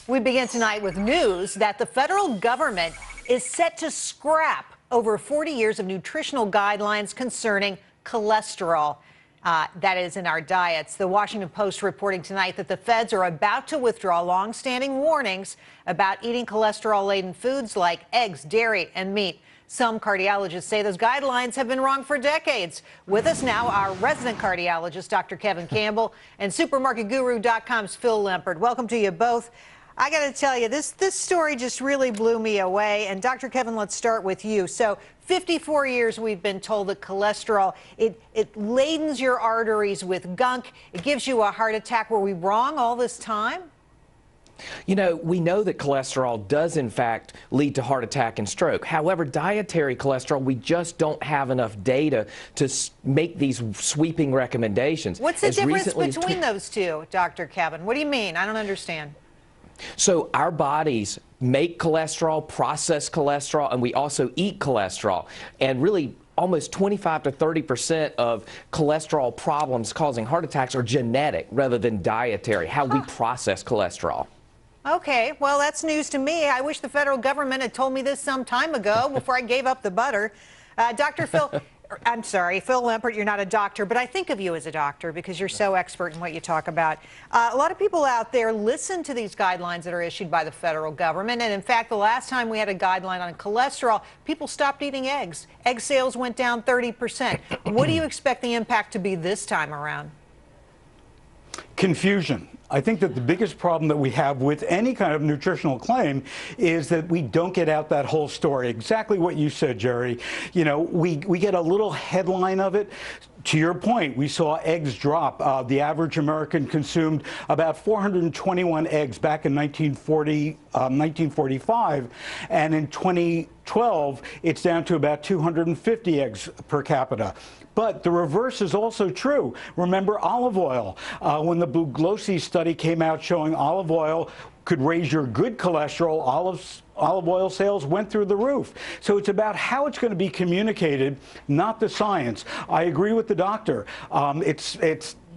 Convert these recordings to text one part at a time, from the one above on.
We begin tonight with news that the federal government is set to scrap over 40 years of nutritional guidelines concerning cholesterol. That is in our diets. The Washington Post reporting tonight that the feds are about to withdraw long-standing warnings about eating cholesterol-laden foods like eggs, dairy, and meat. Some cardiologists say those guidelines have been wrong for decades. With us now, our resident cardiologist, Dr. Campbell, and supermarketguru.com's Phil Lempert. Welcome to you both. I got to tell you, this story just really blew me away. And Dr. Kevin, let's start with you. So 54 years we've been told that cholesterol, it ladens your arteries with gunk. It gives you a heart attack. Were we wrong all this time? You know, we know that cholesterol does, in fact, lead to heart attack and stroke. However, dietary cholesterol, we just don't have enough data to make these sweeping recommendations. What's the difference between those two, Dr. Kevin? What do you mean? I don't understand. So our bodies make cholesterol, process cholesterol, and we also eat cholesterol. And really, almost 25 to 30% of cholesterol problems causing heart attacks are genetic rather than dietary, how we process cholesterol. Okay, well, that's news to me. I wish the federal government had told me this some time ago before I gave up the butter. Dr. Phil, I'm sorry, Phil Lempert, you're not a doctor, but I think of you as a doctor because you're so expert in what you talk about. A lot of people out there listen to these guidelines that are issued by the federal government. And in fact, the last time we had a guideline on cholesterol, people stopped eating eggs. Egg sales went down 30%. What do you expect the impact to be this time around? Confusion. I think that the biggest problem that we have with any kind of nutritional claim is that we don't get out that whole story. Exactly what you said, Jerry. You know, we get a little headline of it. To your point, we saw eggs drop. The average American consumed about 421 eggs back in 1945, and in 2012, it's down to about 250 eggs per capita. But the reverse is also true. Remember olive oil. When the Bugliosi study came out showing olive oil could raise your good cholesterol, olive oil sales went through the roof. So it's about how it's going to be communicated, not the science. I agree with the doctor.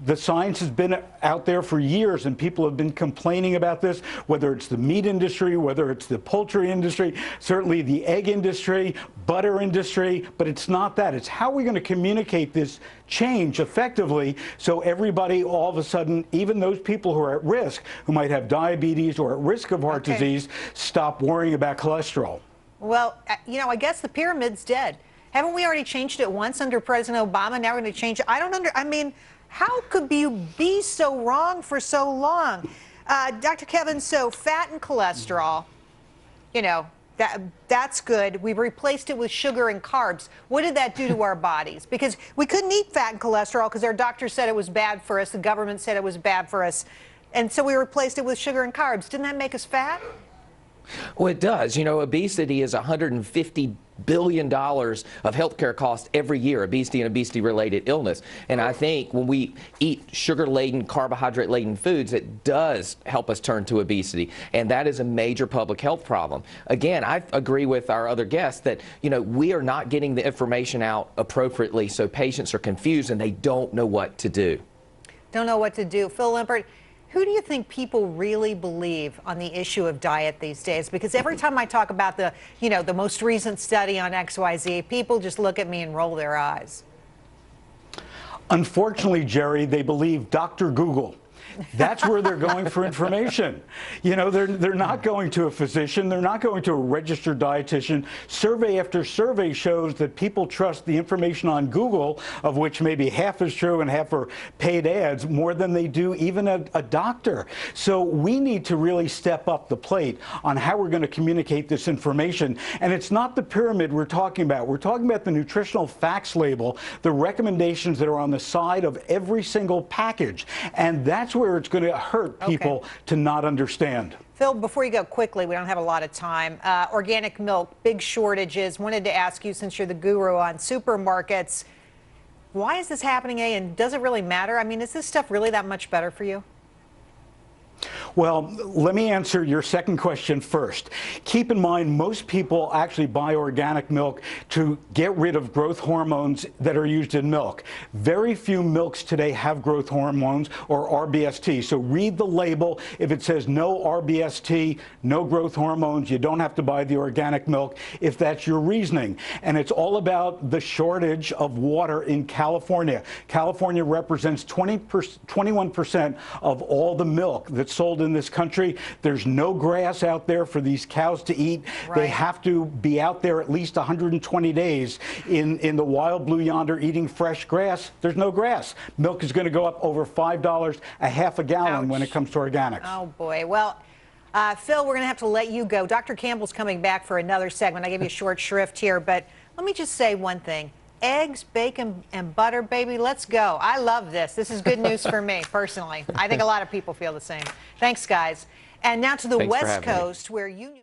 The science has been out there for years, and people have been complaining about this, whether it's the meat industry, whether it's the poultry industry, certainly the egg industry, butter industry, but it's not that. It's how we're going to communicate this change effectively so everybody all of a sudden, even those people who are at risk, who might have diabetes or at risk of heart disease, stop worrying about cholesterol. Well, you know, I guess the pyramid's dead. Haven't we already changed it once under President Obama? Now we're going to change it. I mean, how could you be so wrong for so long? Dr. Kevin, so fat and cholesterol, you know, that's good. We've replaced it with sugar and carbs. What did that do to our bodies? Because we couldn't eat fat and cholesterol because our doctor said it was bad for us. The government said it was bad for us. And so we replaced it with sugar and carbs. Didn't that make us fat? Well, it does. You know, obesity is $150 billion of healthcare costs every year, obesity and obesity-related illness. And I think when we eat sugar-laden, carbohydrate-laden foods, it does help us turn to obesity. And that is a major public health problem. Again, I agree with our other guests that, you know, we are not getting the information out appropriately, so patients are confused and they don't know what to do. Don't know what to do. Phil Lempert, who do you think people really believe on the issue of diet these days? Because every time I talk about the most recent study on XYZ, people just look at me and roll their eyes. Unfortunately, Jerry, they believe Dr. Google. That's where they're going for information. You know, they're not going to a physician. They're not going to a registered dietitian. Survey after survey shows that people trust the information on Google, of which maybe half is true and half are paid ads, more than they do even a doctor. So we need to really step up the plate on how we're going to communicate this information. And it's not the pyramid we're talking about. We're talking about the nutritional facts label, the recommendations that are on the side of every single package. And that's where it's going to hurt people to not understand. Phil, before you go quickly, we don't have a lot of time. Organic milk, big shortages. Wanted to ask you, since you're the guru on supermarkets, why is this happening, and does it really matter? I mean, is this stuff really that much better for you? Well, let me answer your second question first. Keep in mind, most people actually buy organic milk to get rid of growth hormones that are used in milk. Very few milks today have growth hormones or RBST. So read the label. If it says no RBST, no growth hormones, you don't have to buy the organic milk if that's your reasoning. And it's all about the shortage of water in California. California represents 21% of all the milk that's sold in this country. There's no grass out there for these cows to eat. Right. They have to be out there at least 120 days in the wild blue yonder eating fresh grass. There's no grass. Milk is going to go up over $5 a half a gallon. Ouch. When it comes to organics. Oh, boy. Well, Phil, we're going to have to let you go. Dr. Campbell's coming back for another segment. I gave you a short shrift here, but let me just say one thing. Eggs, bacon, and butter, baby, let's go. I love this. This is good news for me, personally. I think a lot of people feel the same. Thanks, guys. And now to the West Coast, where you...